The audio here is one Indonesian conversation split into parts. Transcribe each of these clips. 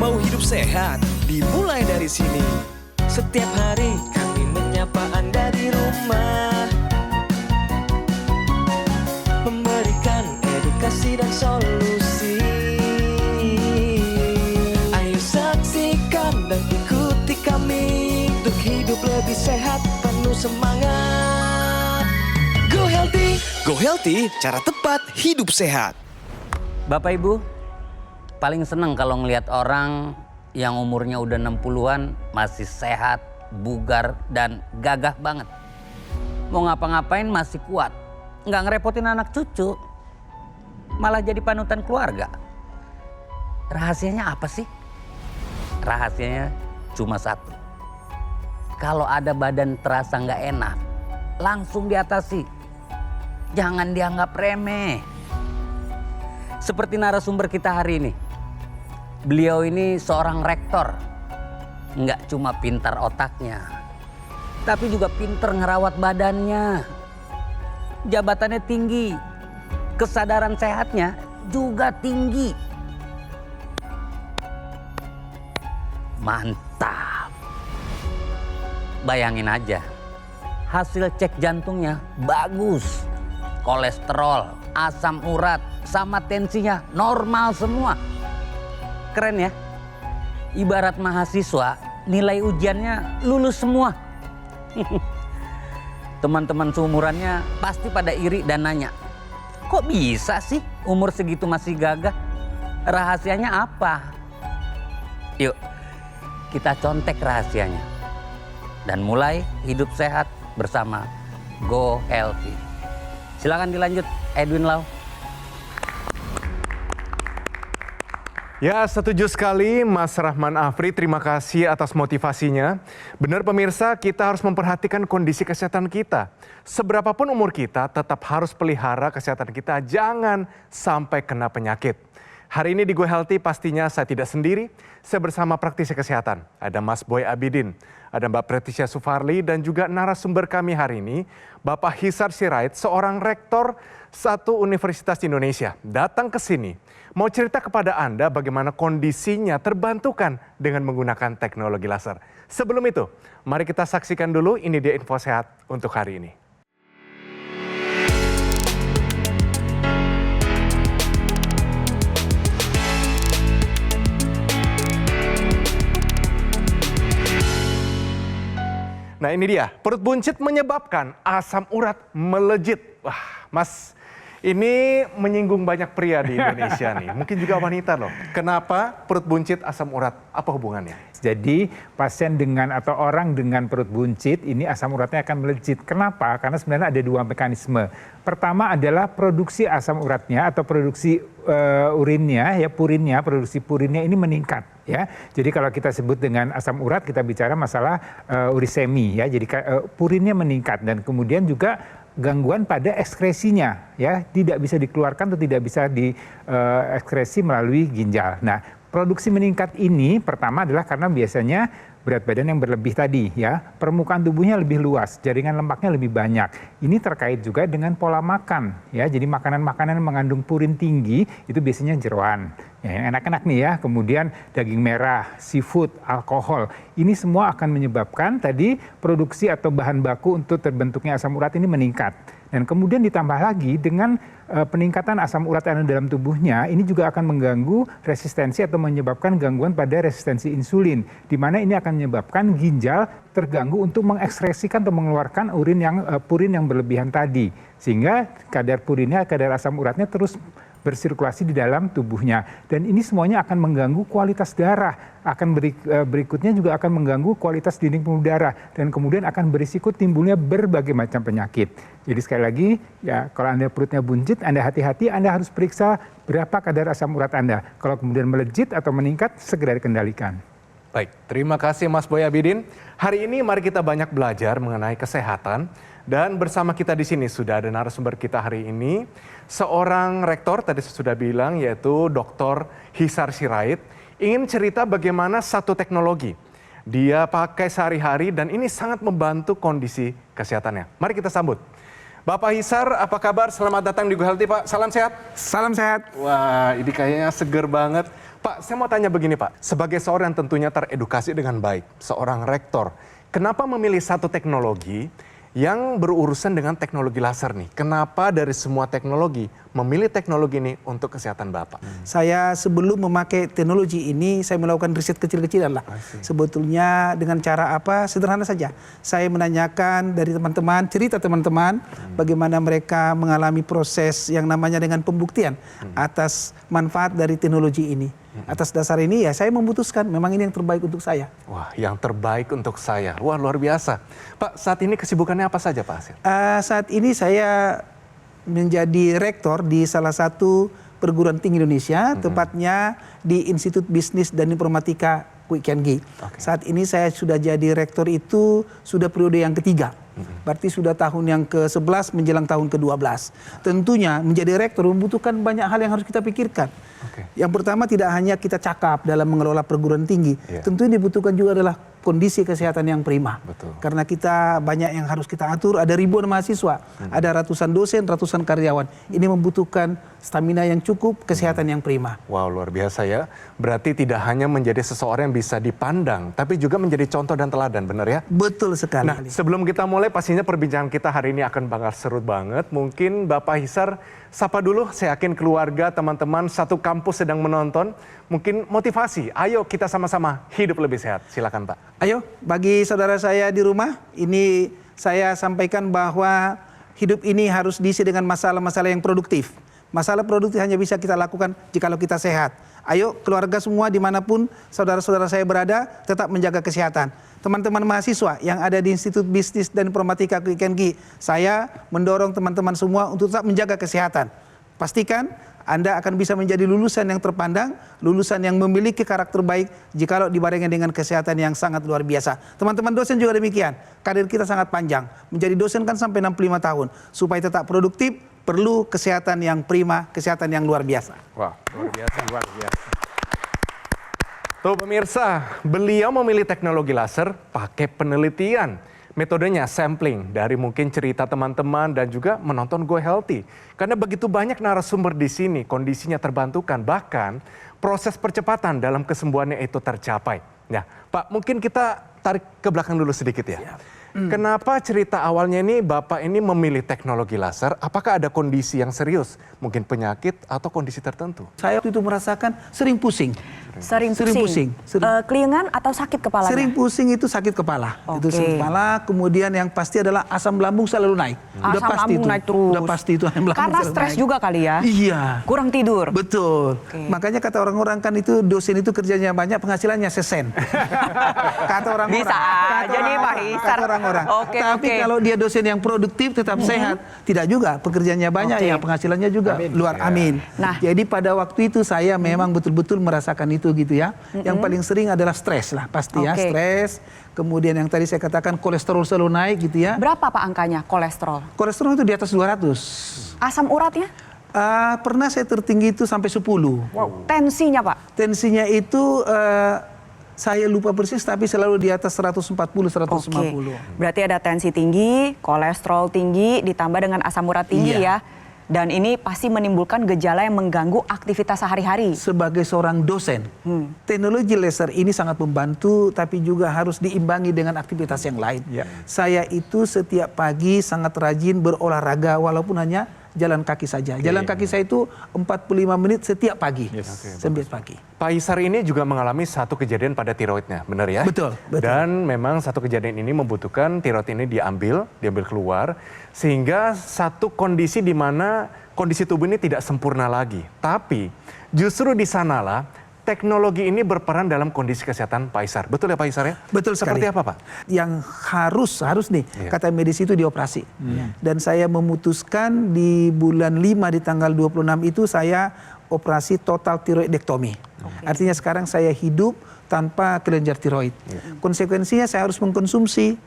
Mau hidup sehat, dimulai dari sini. Setiap hari kami menyapa Anda di rumah, memberikan edukasi dan solusi. Ayo saksikan dan ikuti kami untuk hidup lebih sehat, penuh semangat. Go Healthy! Go Healthy, cara tepat hidup sehat. Bapak Ibu, paling seneng kalau ngelihat orang yang umurnya udah 60-an masih sehat, bugar, dan gagah banget. Mau ngapa-ngapain masih kuat, nggak ngerepotin anak cucu, malah jadi panutan keluarga. Rahasianya apa sih? Rahasianya cuma satu. Kalau ada badan terasa nggak enak, langsung diatasi. Jangan dianggap remeh. Seperti narasumber kita hari ini. Beliau ini seorang rektor. Nggak cuma pintar otaknya, tapi juga pintar ngerawat badannya. Jabatannya tinggi, kesadaran sehatnya juga tinggi. Mantap. Bayangin aja, hasil cek jantungnya bagus. Kolesterol, asam urat, sama tensinya normal semua. Keren ya? Ibarat mahasiswa, nilai ujiannya lulus semua. Teman-teman seumurannya pasti pada iri dan nanya, kok bisa sih umur segitu masih gagah? Rahasianya apa? Yuk, kita contek rahasianya. Dan mulai hidup sehat bersama Go Healthy. Silakan dilanjut, Edwin Lau. Ya, setuju sekali Mas Rahman Afri, terima kasih atas motivasinya. Benar pemirsa, kita harus memperhatikan kondisi kesehatan kita. Seberapapun umur kita, tetap harus pelihara kesehatan kita, jangan sampai kena penyakit. Hari ini di Go Healthy pastinya saya tidak sendiri, saya bersama praktisi kesehatan. Ada Mas Boy Abidin, ada Mbak Preticia Sufarli, dan juga narasumber kami hari ini, Bapak Hisar Sirait, seorang rektor satu universitas di Indonesia. Datang ke sini, mau cerita kepada Anda bagaimana kondisinya terbantukan dengan menggunakan teknologi laser. Sebelum itu, mari kita saksikan dulu, ini dia info sehat untuk hari ini. Nah ini dia, perut buncit menyebabkan asam urat melejit. Wah Mas, ini menyinggung banyak pria di Indonesia nih, mungkin juga wanita loh. Kenapa perut buncit asam urat? Apa hubungannya? Jadi pasien dengan atau orang dengan perut buncit ini asam uratnya akan melejit. Kenapa? Karena sebenarnya ada dua mekanisme. Pertama adalah produksi asam uratnya atau produksi urinnya, ya produksi purinnya ini meningkat. Ya, jadi kalau kita sebut dengan asam urat kita bicara masalah urisemi, ya. Jadi purinnya meningkat dan kemudian juga gangguan pada ekskresinya, ya, tidak bisa dikeluarkan atau tidak bisa diekskresi melalui ginjal. Nah, produksi meningkat ini pertama adalah karena biasanya berat badan yang berlebih tadi, ya, permukaan tubuhnya lebih luas, jaringan lemaknya lebih banyak. Ini terkait juga dengan pola makan, ya. Jadi makanan-makanan yang mengandung purin tinggi itu biasanya jeroan. Ya, yang enak-enak nih ya, kemudian daging merah, seafood, alkohol. Ini semua akan menyebabkan tadi produksi atau bahan baku untuk terbentuknya asam urat ini meningkat. Dan kemudian ditambah lagi dengan peningkatan asam urat yang ada dalam tubuhnya, ini juga akan mengganggu resistensi atau menyebabkan gangguan pada resistensi insulin. Di mana ini akan menyebabkan ginjal terganggu untuk mengekskresikan atau mengeluarkan purin yang berlebihan tadi. Sehingga kadar purinnya, kadar asam uratnya terus bersirkulasi di dalam tubuhnya. Dan ini semuanya akan mengganggu kualitas darah. Berikutnya juga akan mengganggu kualitas dinding pembuluh darah. Dan kemudian akan berisiko timbulnya berbagai macam penyakit. Jadi sekali lagi, ya kalau Anda perutnya buncit, Anda hati-hati, Anda harus periksa berapa kadar asam urat Anda. Kalau kemudian melejit atau meningkat, segera dikendalikan. Baik, terima kasih Mas Boy Abidin. Hari ini mari kita banyak belajar mengenai kesehatan. Dan bersama kita di sini sudah ada narasumber kita hari ini, seorang rektor tadi saya sudah bilang yaitu Dr. Hisar Sirait, ingin cerita bagaimana satu teknologi dia pakai sehari-hari dan ini sangat membantu kondisi kesehatannya. Mari kita sambut Bapak Hisar, apa kabar? Selamat datang di Go Healthy, Pak. Salam sehat. Salam sehat. Wah, ini kayaknya seger banget. Pak, saya mau tanya begini, Pak. Sebagai seorang yang tentunya teredukasi dengan baik, seorang rektor, kenapa memilih satu teknologi yang berurusan dengan teknologi laser nih? Kenapa dari semua teknologi memilih teknologi ini untuk kesehatan Bapak? Saya sebelum memakai teknologi ini, saya melakukan riset kecil-kecilan lah. Sebetulnya dengan cara apa? Sederhana saja. Saya menanyakan dari teman-teman, cerita teman-teman, bagaimana mereka mengalami proses yang namanya dengan pembuktian atas manfaat dari teknologi ini. Atas dasar ini ya saya memutuskan memang ini yang terbaik untuk saya. Wah, yang terbaik untuk saya. Wah, luar biasa. Pak, saat ini kesibukannya apa saja, Pak Hasir? Saat ini saya menjadi rektor di salah satu perguruan tinggi Indonesia, tepatnya di Institut Bisnis dan Informatika UIKNG. Saat ini saya sudah jadi rektor itu sudah periode yang ketiga. Berarti sudah tahun yang ke-11 menjelang tahun ke-12. Tentunya menjadi rektor membutuhkan banyak hal yang harus kita pikirkan. Yang pertama tidak hanya kita cakap dalam mengelola perguruan tinggi. Tentu yang dibutuhkan juga adalah kondisi kesehatan yang prima. Karena kita banyak yang harus kita atur, ada ribuan mahasiswa, ada ratusan dosen, ratusan karyawan. Ini membutuhkan stamina yang cukup, kesehatan yang prima. Wow, luar biasa ya. Berarti tidak hanya menjadi seseorang yang bisa dipandang, tapi juga menjadi contoh dan teladan, benar ya? Betul sekali. Nah, sebelum kita mulai, pastinya perbincangan kita hari ini akan bakal seru banget. Mungkin Bapak Hisar, sapa dulu, saya yakin keluarga, teman-teman, satu kampus sedang menonton. Mungkin motivasi, ayo kita sama-sama hidup lebih sehat. Silakan Pak. Ayo, bagi saudara saya di rumah, ini saya sampaikan bahwa hidup ini harus diisi dengan masalah-masalah yang produktif. Masalah produktif hanya bisa kita lakukan jikalau kita sehat. Ayo keluarga semua dimanapun saudara-saudara saya berada, tetap menjaga kesehatan. Teman-teman mahasiswa yang ada di Institut Bisnis dan Informatika UIKNG, saya mendorong teman-teman semua untuk tetap menjaga kesehatan. Pastikan Anda akan bisa menjadi lulusan yang terpandang, lulusan yang memiliki karakter baik jikalau dibarengi dengan kesehatan yang sangat luar biasa. Teman-teman dosen juga demikian. Karir kita sangat panjang. Menjadi dosen kan sampai 65 tahun. Supaya tetap produktif, perlu kesehatan yang prima, kesehatan yang luar biasa. Wah, luar biasa, luar biasa. Tuh pemirsa, beliau memilih teknologi laser pakai penelitian. Metodenya sampling dari mungkin cerita teman-teman dan juga menonton Go Healthy. Karena begitu banyak narasumber di sini, kondisinya terbantukan. Bahkan proses percepatan dalam kesembuhannya itu tercapai. Ya, Pak, mungkin kita tarik ke belakang dulu sedikit ya. Kenapa cerita awalnya ini Bapak ini memilih teknologi laser? Apakah ada kondisi yang serius? Mungkin penyakit atau kondisi tertentu? Saya waktu itu merasakan sering pusing. Sering pusing. Keliengan atau sakit kepalanya? Sering pusing itu sakit kepala. Itu sakit kepala, kemudian yang pasti adalah asam lambung selalu naik. Udah Asam pasti lambung itu. naik terus. Udah pasti itu asam lambung Karena selalu stres naik. juga kali ya? Iya. Kurang tidur? Betul. Makanya kata orang-orang kan itu dosen itu kerjanya banyak, penghasilannya sesen. Kata orang-orang. Bisa aja nih Pak Hisar. Kata orang-orang. Tapi kalau dia dosen yang produktif tetap sehat, tidak juga pekerjaannya banyak ya penghasilannya juga luar. Amin. Nah, jadi pada waktu itu saya memang betul-betul merasakan itu gitu ya. Yang paling sering adalah stres lah pasti ya, stres. Kemudian yang tadi saya katakan kolesterol selalu naik gitu ya. berapa Pak angkanya kolesterol? Kolesterol itu di atas 200. Asam uratnya? Pernah saya tertinggi itu sampai 10. Tensinya Pak? Tensinya itu saya lupa persis tapi selalu di atas 140, 150. Berarti ada tensi tinggi, kolesterol tinggi, ditambah dengan asam urat tinggi ya. Dan ini pasti menimbulkan gejala yang mengganggu aktivitas sehari-hari. Sebagai seorang dosen, teknologi laser ini sangat membantu tapi juga harus diimbangi dengan aktivitas yang lain. Saya itu setiap pagi sangat rajin berolahraga walaupun hanya jalan kaki saja. Jalan kaki saya itu 45 menit setiap pagi. Setiap pagi. Pak Hisar ini juga mengalami satu kejadian pada tiroidnya, benar ya? Betul. Dan memang satu kejadian ini membutuhkan tiroid ini diambil keluar. Sehingga satu kondisi di mana kondisi tubuh ini tidak sempurna lagi. Tapi justru di sanalah teknologi ini berperan dalam kondisi kesehatan Pak Hisar. Betul ya Pak Hisar ya? Betul sekali. Seperti apa Pak? Yang harus nih, kata medis itu dioperasi. Dan saya memutuskan di bulan 5 di tanggal 26 itu saya operasi total tiroidektomi. Artinya sekarang saya hidup tanpa kelenjar tiroid. Konsekuensinya saya harus mengkonsumsi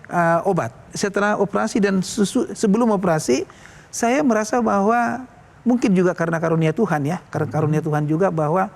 obat. Setelah operasi dan sebelum operasi, saya merasa bahwa mungkin juga karena karunia Tuhan ya, karena karunia Tuhan juga bahwa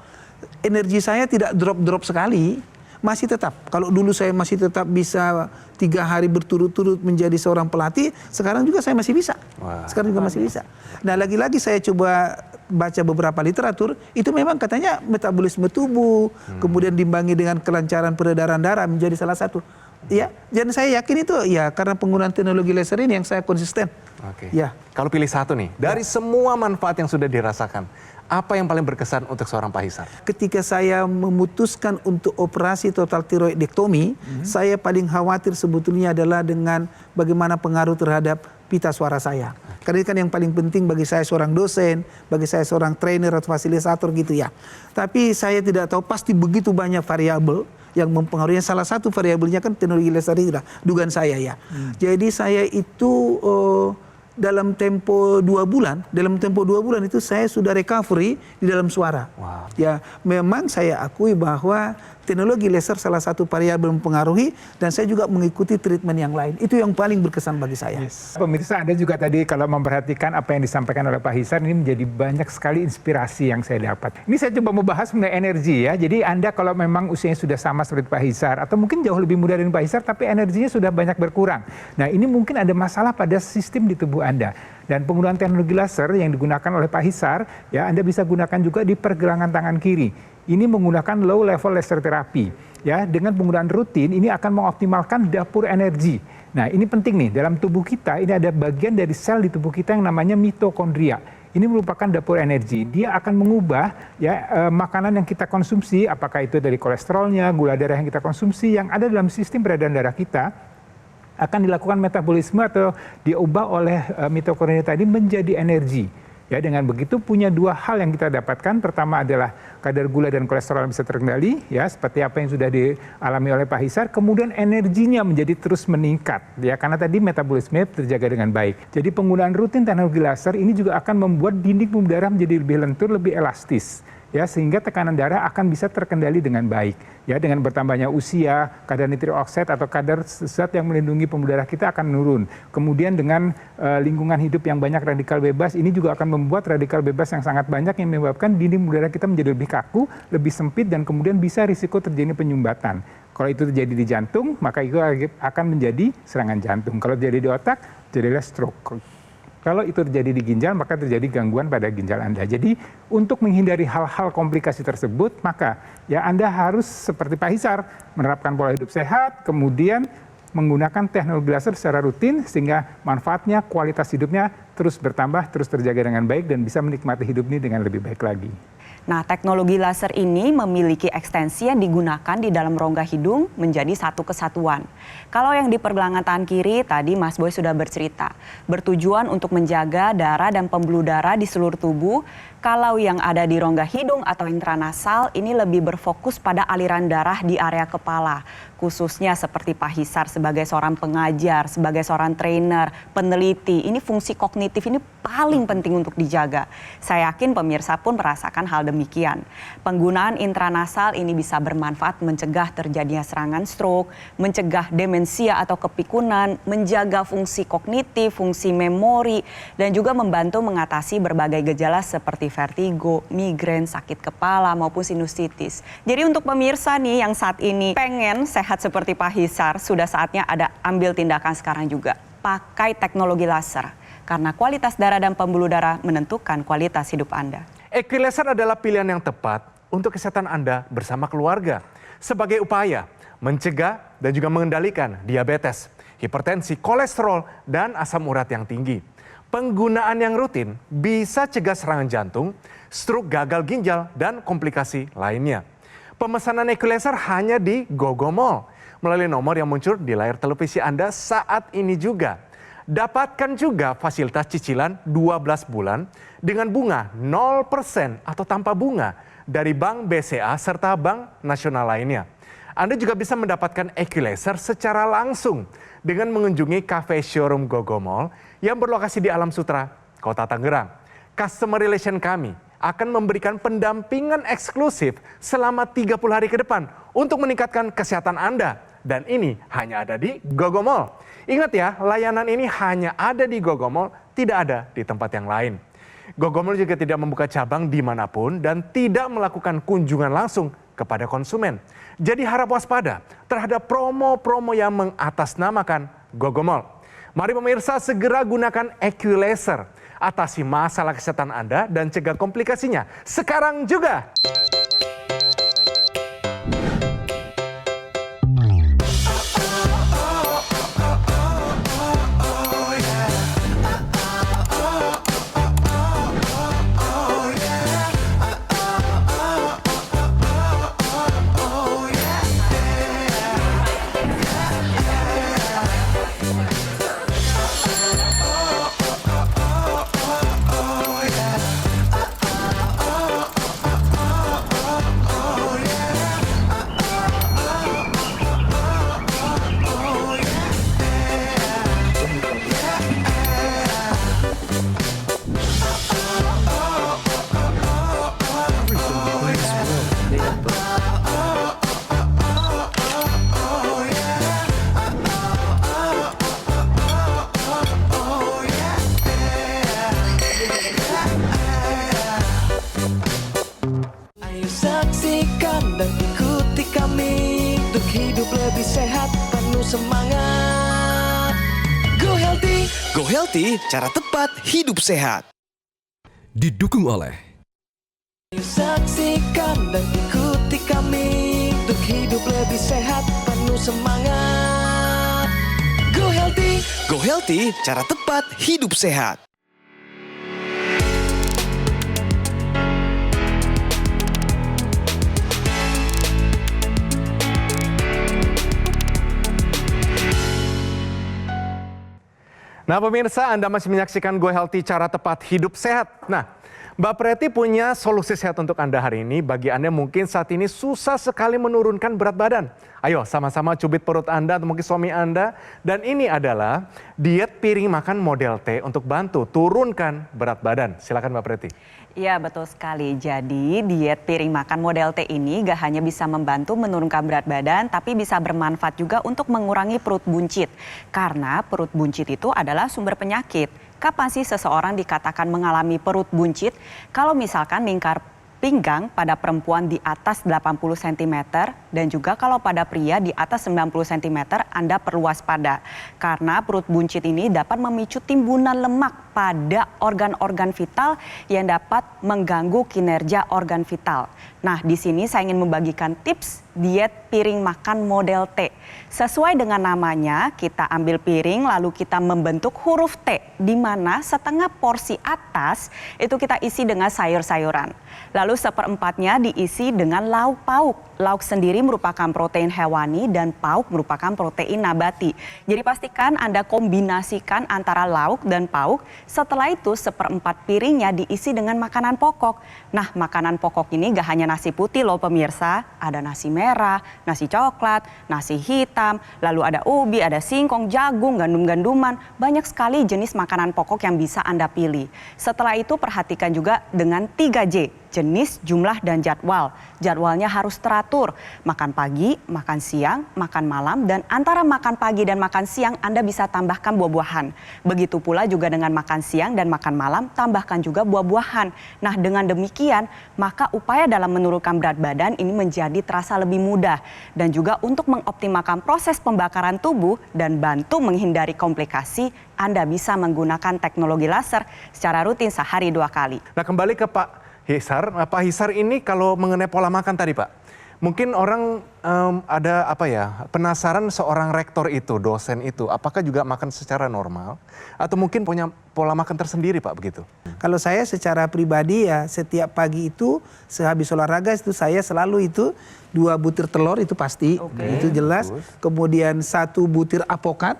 energi saya tidak drop-drop sekali, masih tetap. Kalau dulu saya masih tetap bisa 3 hari berturut-turut menjadi seorang pelatih, sekarang juga saya masih bisa. Sekarang juga masih bisa. Nah, lagi-lagi saya coba baca beberapa literatur, itu memang katanya metabolisme tubuh, kemudian diimbangi dengan kelancaran peredaran darah menjadi salah satu. Ya, dan saya yakin itu ya karena penggunaan teknologi laser ini yang saya konsisten. Oke. Ya. Kalau pilih satu nih, dari semua manfaat yang sudah dirasakan, apa yang paling berkesan untuk seorang Pak Hisar? Ketika saya memutuskan untuk operasi total tiroidektomi, saya paling khawatir sebetulnya adalah dengan bagaimana pengaruh terhadap pita suara saya. Karena ini kan yang paling penting bagi saya seorang dosen, bagi saya seorang trainer atau fasilitator gitu ya. Tapi saya tidak tahu, pasti begitu banyak variabel yang mempengaruhi. Salah satu variabelnya kan teknologi laser itu lah, dugaan saya ya. Jadi saya itu dalam tempo 2 bulan itu saya sudah recovery di dalam suara. Ya, memang saya akui bahwa teknologi laser salah satu variabel mempengaruhi, dan saya juga mengikuti treatment yang lain. Itu yang paling berkesan bagi saya. Pemirsa, Anda juga tadi kalau memperhatikan apa yang disampaikan oleh Pak Hisar, ini menjadi banyak sekali inspirasi yang saya dapat. Ini saya coba membahas mengenai energi ya. Jadi Anda kalau memang usianya sudah sama seperti Pak Hisar, atau mungkin jauh lebih muda dari Pak Hisar, tapi energinya sudah banyak berkurang. Nah, ini mungkin ada masalah pada sistem di tubuh Anda. Dan penggunaan teknologi laser yang digunakan oleh Pak Hisar, ya Anda bisa gunakan juga di pergelangan tangan kiri. Ini menggunakan low level laser terapi. Ya, dengan penggunaan rutin ini akan mengoptimalkan dapur energi. Nah, ini penting nih, dalam tubuh kita ini ada bagian dari sel di tubuh kita yang namanya mitokondria. Ini merupakan dapur energi. Dia akan mengubah ya makanan yang kita konsumsi, apakah itu dari kolesterolnya, gula darah yang kita konsumsi yang ada dalam sistem peredaran darah kita, akan dilakukan metabolisme atau diubah oleh mitokondria tadi menjadi energi. Ya, dengan begitu punya 2 hal yang kita dapatkan. Pertama adalah kadar gula dan kolesterol bisa terkendali, ya seperti apa yang sudah dialami oleh Pak Hisar. Kemudian energinya menjadi terus meningkat, ya karena tadi metabolisme terjaga dengan baik. Jadi penggunaan rutin teknologi laser ini juga akan membuat dinding pembuluh darah menjadi lebih lentur, lebih elastis. Ya, sehingga tekanan darah akan bisa terkendali dengan baik. Ya, dengan bertambahnya usia, kadar nitrik oksida atau kadar zat yang melindungi pembuluh darah kita akan menurun. Kemudian dengan lingkungan hidup yang banyak radikal bebas, ini juga akan membuat radikal bebas yang sangat banyak yang menyebabkan dinding pembuluh darah kita menjadi lebih kaku, lebih sempit, dan kemudian bisa risiko terjadi penyumbatan. Kalau itu terjadi di jantung, maka itu akan menjadi serangan jantung. Kalau terjadi di otak, jadilah stroke. Kalau itu terjadi di ginjal, maka terjadi gangguan pada ginjal Anda. Jadi untuk menghindari hal-hal komplikasi tersebut, maka ya Anda harus seperti Pak Hisar, menerapkan pola hidup sehat, kemudian menggunakan teknologi laser secara rutin, sehingga manfaatnya, kualitas hidupnya terus bertambah, terus terjaga dengan baik, dan bisa menikmati hidup ini dengan lebih baik lagi. Nah, teknologi laser ini memiliki ekstensi yang digunakan di dalam rongga hidung menjadi satu kesatuan. Kalau yang di pergelangan tangan kiri, tadi Mas Boy sudah bercerita, bertujuan untuk menjaga darah dan pembuluh darah di seluruh tubuh. Kalau yang ada di rongga hidung atau intranasal, ini lebih berfokus pada aliran darah di area kepala. Khususnya seperti Pak Hisar sebagai seorang pengajar, sebagai seorang trainer, peneliti. Ini fungsi kognitif ini paling penting untuk dijaga. Saya yakin pemirsa pun merasakan hal demikian. Penggunaan intranasal ini bisa bermanfaat mencegah terjadinya serangan stroke, mencegah demensia atau kepikunan, menjaga fungsi kognitif, fungsi memori, dan juga membantu mengatasi berbagai gejala seperti vertigo, migrain, sakit kepala, maupun sinusitis. Jadi untuk pemirsa nih yang saat ini pengen sehat seperti Pak Hisar, sudah saatnya ada ambil tindakan sekarang juga. Pakai teknologi laser, karena kualitas darah dan pembuluh darah menentukan kualitas hidup Anda. Equilaser adalah pilihan yang tepat untuk kesehatan Anda bersama keluarga. Sebagai upaya mencegah dan juga mengendalikan diabetes, hipertensi, kolesterol, dan asam urat yang tinggi. Penggunaan yang rutin bisa cegah serangan jantung, stroke, gagal ginjal, dan komplikasi lainnya. Pemesanan Equilaser hanya di GoGoMall melalui nomor yang muncul di layar televisi Anda saat ini juga. Dapatkan juga fasilitas cicilan 12 bulan dengan bunga 0% atau tanpa bunga dari Bank BCA serta Bank Nasional lainnya. Anda juga bisa mendapatkan Equilaser secara langsung dengan mengunjungi cafe showroom GoGoMall yang berlokasi di Alam Sutra, Kota Tangerang. Customer relation kami akan memberikan pendampingan eksklusif selama 30 hari ke depan untuk meningkatkan kesehatan Anda. Dan ini hanya ada di GoGoMall. Ingat ya, layanan ini hanya ada di GoGoMall, tidak ada di tempat yang lain. GoGoMall juga tidak membuka cabang dimanapun dan tidak melakukan kunjungan langsung kepada konsumen. Jadi harap waspada terhadap promo-promo yang mengatasnamakan Gogomol. Mari pemirsa segera gunakan Equalizer. Atasi masalah kesehatan Anda dan cegah komplikasinya sekarang juga. Ayo saksikan dan ikuti kami untuk hidup lebih sehat, penuh semangat. Go Healthy, cara tepat hidup sehat. Didukung oleh Ayo saksikan dan ikuti kami untuk hidup lebih sehat, penuh semangat. Go Healthy, cara tepat hidup sehat. Nah pemirsa, Anda masih menyaksikan Go Healthy, cara tepat hidup sehat. Nah, Mbak Preti punya solusi sehat untuk Anda hari ini. Bagi Anda yang mungkin saat ini susah sekali menurunkan berat badan. Ayo sama-sama cubit perut Anda atau mungkin suami Anda. Dan ini adalah diet piring makan model T untuk bantu turunkan berat badan. Silakan Mbak Preti. Iya betul sekali. Jadi diet piring makan model T ini gak hanya bisa membantu menurunkan berat badan, tapi bisa bermanfaat juga untuk mengurangi perut buncit. Karena perut buncit itu adalah sumber penyakit. Kapan sih seseorang dikatakan mengalami perut buncit? Kalau misalkan lingkar pinggang pada perempuan di atas 80 cm dan juga kalau pada pria di atas 90 cm, Anda perlu waspada. Karena perut buncit ini dapat memicu timbunan lemak pada organ-organ vital yang dapat mengganggu kinerja organ vital. Nah, di sini saya ingin membagikan tips diet piring makan model T. Sesuai dengan namanya, kita ambil piring lalu kita membentuk huruf T, di mana setengah porsi atas itu kita isi dengan sayur-sayuran. Lalu seperempatnya diisi dengan lauk pauk. Lauk sendiri merupakan protein hewani dan pauk merupakan protein nabati. Jadi pastikan Anda kombinasikan antara lauk dan pauk. Setelah itu seperempat piringnya diisi dengan makanan pokok. Nah, makanan pokok ini gak hanya nasi putih loh pemirsa. Ada nasi merah, nasi coklat, nasi hitam, lalu ada ubi, ada singkong, jagung, gandum-ganduman. Banyak sekali jenis makanan pokok yang bisa Anda pilih. Setelah itu perhatikan juga dengan 3J. Jenis, jumlah, dan jadwal. Jadwalnya harus teratur. Makan pagi, makan siang, makan malam, dan antara makan pagi dan makan siang Anda bisa tambahkan buah-buahan. Begitu pula juga dengan makan siang dan makan malam, tambahkan juga buah-buahan. Nah, dengan demikian, maka upaya dalam menurunkan berat badan ini menjadi terasa lebih mudah. Dan juga untuk mengoptimalkan proses pembakaran tubuh dan bantu menghindari komplikasi, Anda bisa menggunakan teknologi laser secara rutin sehari 2 kali. Nah kembali ke Pak Hisar. Pak Hisar ini kalau mengenai pola makan tadi Pak, mungkin orang ada penasaran seorang rektor itu, dosen itu, apakah juga makan secara normal atau mungkin punya pola makan tersendiri Pak begitu? Kalau saya secara pribadi ya setiap pagi itu sehabis olahraga itu saya selalu itu 2 butir telur itu pasti, itu jelas. Kemudian 1 butir apokat,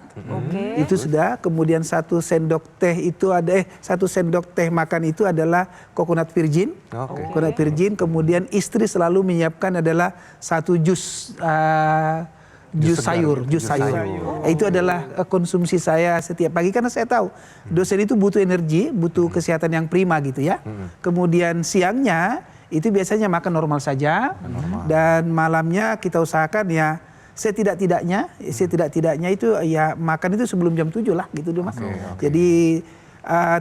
itu sudah. Kemudian 1 sendok teh itu ada 1 sendok teh makan itu adalah coconut virgin, coconut virgin. Kemudian istri selalu menyiapkan adalah 1 jus sayur. Itu adalah konsumsi saya setiap pagi karena saya tahu dosen itu butuh energi, butuh kesehatan yang prima gitu ya. Kemudian siangnya itu biasanya makan normal saja dan malamnya kita usahakan ya setidak-tidaknya itu ya makan itu sebelum jam 7 lah gitu deh Mas. Jadi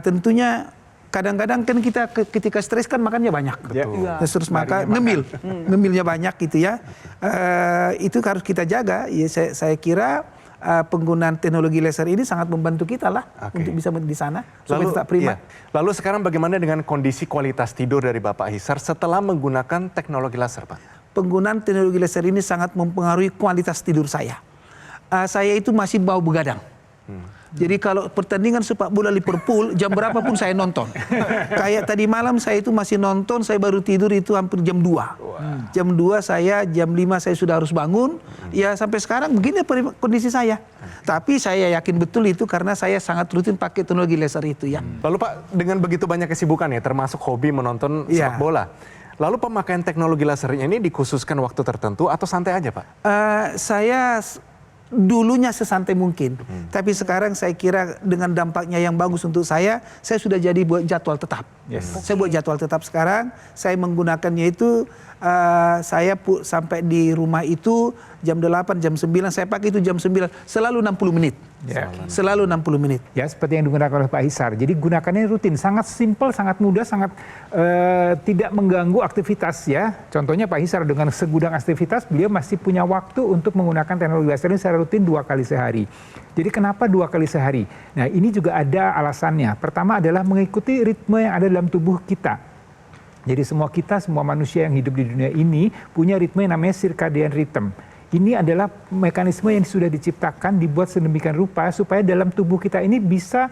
tentunya kadang-kadang kan kita ketika stres kan makannya banyak. Betul. Terus maka ngemilnya banyak gitu ya. Itu harus kita jaga. Ya, saya kira penggunaan teknologi laser ini sangat membantu kita lah untuk bisa di sana supaya tetap prima. Lalu sekarang bagaimana dengan kondisi kualitas tidur dari Bapak Hisar setelah menggunakan teknologi laser, Pak? Penggunaan teknologi laser ini sangat mempengaruhi kualitas tidur saya. Saya itu masih bau begadang. Jadi kalau pertandingan sepak bola Liverpool, jam berapapun saya nonton. Kayak tadi malam saya itu masih nonton, saya baru tidur itu hampir jam 2. Jam 2 jam 5 saya sudah harus bangun. Ya sampai sekarang begini kondisi saya. Tapi saya yakin betul itu karena saya sangat rutin pakai teknologi laser itu ya. Lalu Pak, dengan begitu banyak kesibukan ya, termasuk hobi menonton sepak bola. Lalu pemakaian teknologi lasernya ini dikhususkan waktu tertentu atau santai aja, Pak? Saya dulunya sesantai mungkin, tapi sekarang saya kira dengan dampaknya yang bagus untuk saya sudah jadi buat jadwal tetap. Saya buat jadwal tetap sekarang, saya menggunakannya itu saya sampai di rumah itu jam 8, jam 9, saya pakai itu jam 9, selalu 60 menit. Selalu 60 menit. Ya, seperti yang digunakan oleh Pak Hisar. Jadi gunakannya rutin, sangat simpel, sangat mudah, sangat tidak mengganggu aktivitas ya. Contohnya Pak Hisar dengan segudang aktivitas, beliau masih punya waktu untuk menggunakan teknologi laser ini secara rutin 2 kali sehari. Jadi kenapa 2 kali sehari? Nah, ini juga ada alasannya. Pertama adalah mengikuti ritme yang ada dalam tubuh kita. Jadi semua manusia yang hidup di dunia ini punya ritme yang namanya circadian rhythm. Ini adalah mekanisme yang sudah diciptakan, dibuat sedemikian rupa supaya dalam tubuh kita ini bisa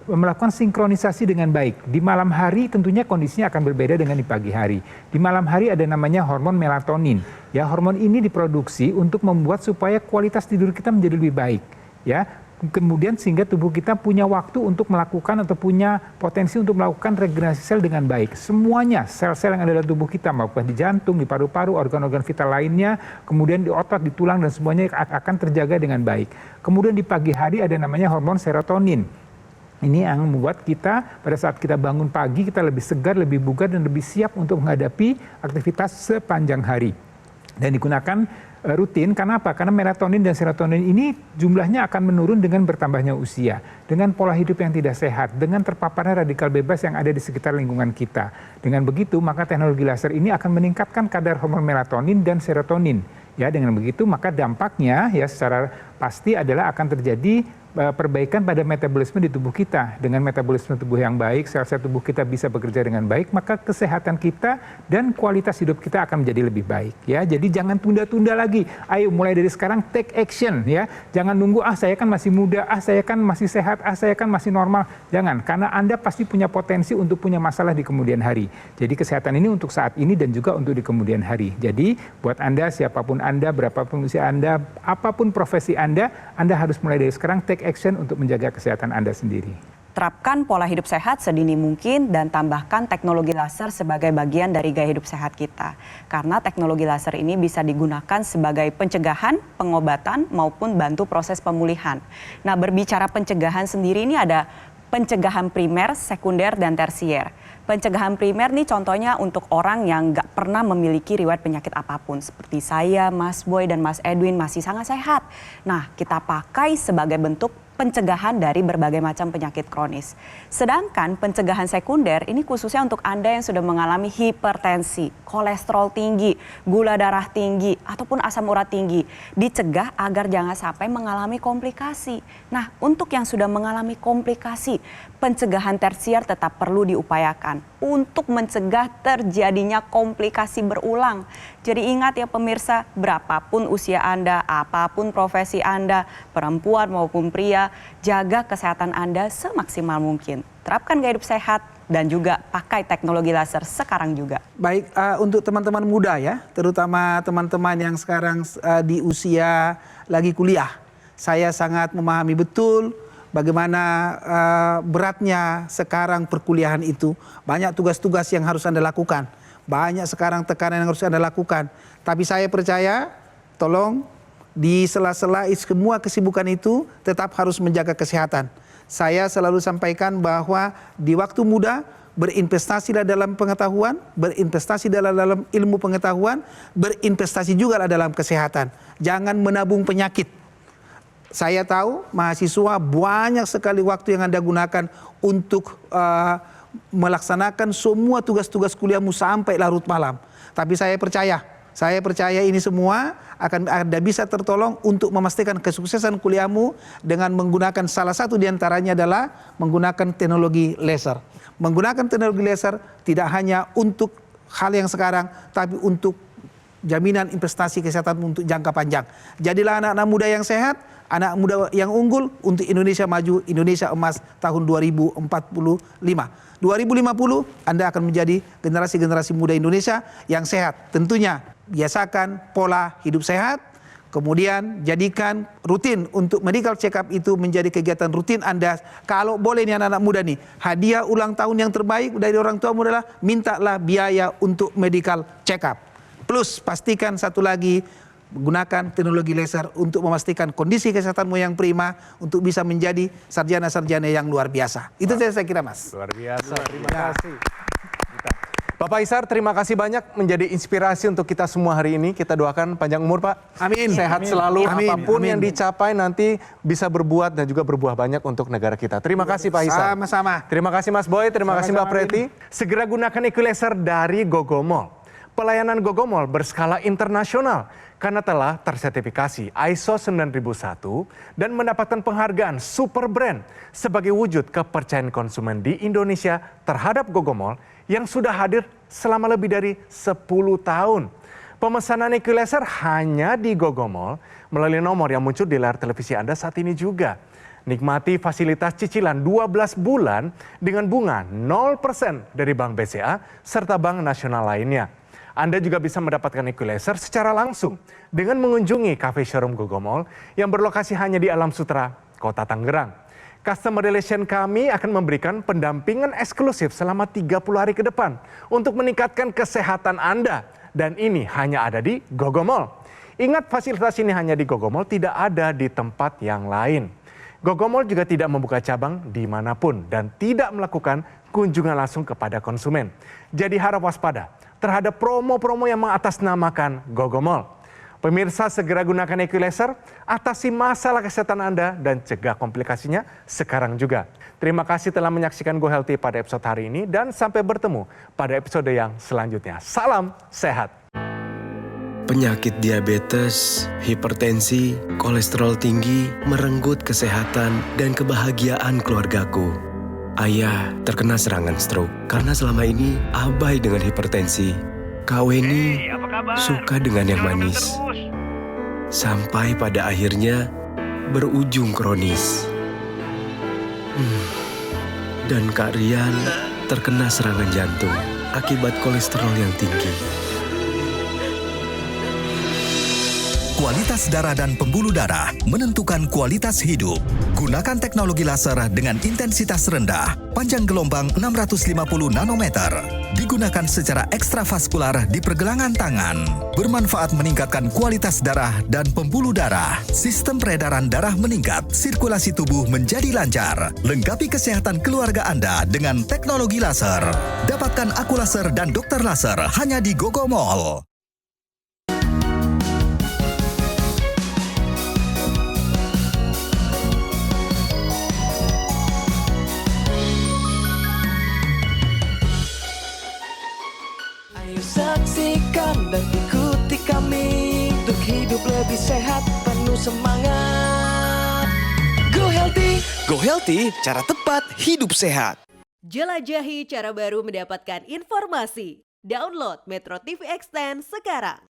melakukan sinkronisasi dengan baik. Di malam hari tentunya kondisinya akan berbeda dengan di pagi hari. Di malam hari ada namanya hormon melatonin. Ya, hormon ini diproduksi untuk membuat supaya kualitas tidur kita menjadi lebih baik. Ya, kemudian sehingga tubuh kita punya waktu untuk melakukan atau punya potensi untuk melakukan regenerasi sel dengan baik. Semuanya sel-sel yang ada dalam tubuh kita, maupun di jantung, di paru-paru, organ-organ vital lainnya, kemudian di otot, di tulang, dan semuanya akan terjaga dengan baik. Kemudian di pagi hari ada namanya hormon serotonin. Ini yang membuat kita pada saat kita bangun pagi kita lebih segar, lebih bugar, dan lebih siap untuk menghadapi aktivitas sepanjang hari. Dan digunakan rutin, karena apa? Karena melatonin dan serotonin ini jumlahnya akan menurun dengan bertambahnya usia, dengan pola hidup yang tidak sehat, dengan terpaparnya radikal bebas yang ada di sekitar lingkungan kita. Dengan begitu, maka teknologi laser ini akan meningkatkan kadar hormon melatonin dan serotonin. Ya, dengan begitu maka dampaknya ya secara pasti adalah akan terjadi perbaikan pada metabolisme di tubuh kita. Dengan metabolisme tubuh yang baik, sel-sel tubuh kita bisa bekerja dengan baik, maka kesehatan kita dan kualitas hidup kita akan menjadi lebih baik. Ya, jadi jangan tunda-tunda lagi. Ayo mulai dari sekarang take action ya. Jangan nunggu saya kan masih muda, saya kan masih sehat, saya kan masih normal. Jangan, karena Anda pasti punya potensi untuk punya masalah di kemudian hari. Jadi kesehatan ini untuk saat ini dan juga untuk di kemudian hari. Jadi buat Anda, siapapun Anda, berapapun usia Anda, apapun profesi Anda harus mulai dari sekarang take action untuk menjaga kesehatan Anda sendiri. Terapkan pola hidup sehat sedini mungkin dan tambahkan teknologi laser sebagai bagian dari gaya hidup sehat kita. Karena teknologi laser ini bisa digunakan sebagai pencegahan, pengobatan, maupun bantu proses pemulihan. Nah, berbicara pencegahan sendiri ini ada pencegahan primer, sekunder, dan tersier. Pencegahan primer nih contohnya untuk orang yang nggak pernah memiliki riwayat penyakit apapun. Seperti saya, Mas Boy, dan Mas Edwin masih sangat sehat. Nah, kita pakai sebagai bentuk pencegahan dari berbagai macam penyakit kronis. Sedangkan pencegahan sekunder ini khususnya untuk Anda yang sudah mengalami hipertensi, kolesterol tinggi, gula darah tinggi, ataupun asam urat tinggi. Dicegah agar jangan sampai mengalami komplikasi. Nah, untuk yang sudah mengalami komplikasi, pencegahan tersier tetap perlu diupayakan untuk mencegah terjadinya komplikasi berulang. Jadi ingat ya pemirsa, berapapun usia Anda, apapun profesi Anda, perempuan maupun pria, jaga kesehatan Anda semaksimal mungkin. Terapkan gaya hidup sehat dan juga pakai teknologi laser sekarang juga. Baik, untuk teman-teman muda ya, terutama teman-teman yang sekarang di usia lagi kuliah. Saya sangat memahami betul bagaimana beratnya sekarang perkuliahan itu. Banyak tugas-tugas yang harus Anda lakukan. Banyak sekarang tekanan yang harus Anda lakukan. Tapi saya percaya, tolong di sela-sela semua kesibukan itu tetap harus menjaga kesehatan. Saya selalu sampaikan bahwa di waktu muda berinvestasilah dalam pengetahuan, berinvestasi dalam ilmu pengetahuan, berinvestasi juga dalam kesehatan. Jangan menabung penyakit. Saya tahu mahasiswa banyak sekali waktu yang Anda gunakan untuk melaksanakan semua tugas-tugas kuliahmu sampai larut malam. Tapi saya percaya ini semua akan ada bisa tertolong untuk memastikan kesuksesan kuliahmu dengan menggunakan salah satu diantaranya adalah menggunakan teknologi laser. Menggunakan teknologi laser tidak hanya untuk hal yang sekarang, tapi untuk jaminan investasi kesehatan untuk jangka panjang. Jadilah anak-anak muda yang sehat, anak muda yang unggul untuk Indonesia maju, Indonesia emas tahun 2045. 2050 Anda akan menjadi generasi-generasi muda Indonesia yang sehat. Tentunya biasakan pola hidup sehat, kemudian jadikan rutin untuk medical check up itu menjadi kegiatan rutin Anda. Kalau boleh nih anak-anak muda nih, hadiah ulang tahun yang terbaik dari orang tuamu adalah mintalah biaya untuk medical check up. Plus pastikan satu lagi, gunakan teknologi laser untuk memastikan kondisi kesehatanmu yang prima untuk bisa menjadi sarjana-sarjana yang luar biasa. Itu saya kira, Mas. Luar biasa, terima kasih. Bapak Isar, terima kasih banyak menjadi inspirasi untuk kita semua hari ini. Kita doakan panjang umur, Pak. Amin. Sehat selalu, Amin. apapun Amin. yang dicapai nanti bisa berbuat dan juga berbuah banyak untuk negara kita. Terima kasih Pak Isar. Sama-sama. Terima kasih Mas Boy, terima kasih Mbak Preti. Segera gunakan equalizer dari Gogomall. Pelayanan Gogomall berskala internasional karena telah tersertifikasi ISO 9001 dan mendapatkan penghargaan Super Brand sebagai wujud kepercayaan konsumen di Indonesia terhadap Gogomall yang sudah hadir selama lebih dari 10 tahun. Pemesanan equalizer hanya di Gogomall melalui nomor yang muncul di layar televisi Anda saat ini juga. Nikmati fasilitas cicilan 12 bulan dengan bunga 0% dari Bank BCA serta bank nasional lainnya. Anda juga bisa mendapatkan equalizer secara langsung dengan mengunjungi cafe showroom Gogomall yang berlokasi hanya di Alam Sutera, Kota Tangerang. Customer Relation kami akan memberikan pendampingan eksklusif selama 30 hari ke depan untuk meningkatkan kesehatan Anda. Dan ini hanya ada di Gogomall. Ingat, fasilitas ini hanya di Gogomall, tidak ada di tempat yang lain. Gogomall juga tidak membuka cabang dimanapun dan tidak melakukan kunjungan langsung kepada konsumen. Jadi harap waspada terhadap promo-promo yang mengatasnamakan Gogomall. Pemirsa, segera gunakan equalizer, atasi masalah kesehatan Anda dan cegah komplikasinya sekarang juga. Terima kasih telah menyaksikan Go Healthy pada episode hari ini dan sampai bertemu pada episode yang selanjutnya. Salam sehat. Penyakit diabetes, hipertensi, kolesterol tinggi merenggut kesehatan dan kebahagiaan keluargaku. Ayah terkena serangan stroke karena selama ini abai dengan hipertensi. Kak Weni suka dengan yang manis. Sampai pada akhirnya berujung kronis. Dan Kak Rian terkena serangan jantung akibat kolesterol yang tinggi. Kualitas darah dan pembuluh darah menentukan kualitas hidup. Gunakan teknologi laser dengan intensitas rendah, panjang gelombang 650 nanometer. Digunakan secara ekstravaskular di pergelangan tangan. Bermanfaat meningkatkan kualitas darah dan pembuluh darah. Sistem peredaran darah meningkat, sirkulasi tubuh menjadi lancar. Lengkapi kesehatan keluarga Anda dengan teknologi laser. Dapatkan aku laser dan dokter laser hanya di Gogomall. Saksikan dan ikuti kami untuk hidup lebih sehat, penuh semangat. Go Healthy, cara tepat hidup sehat. Jelajahi cara baru mendapatkan informasi. Download Metro TV Extend sekarang.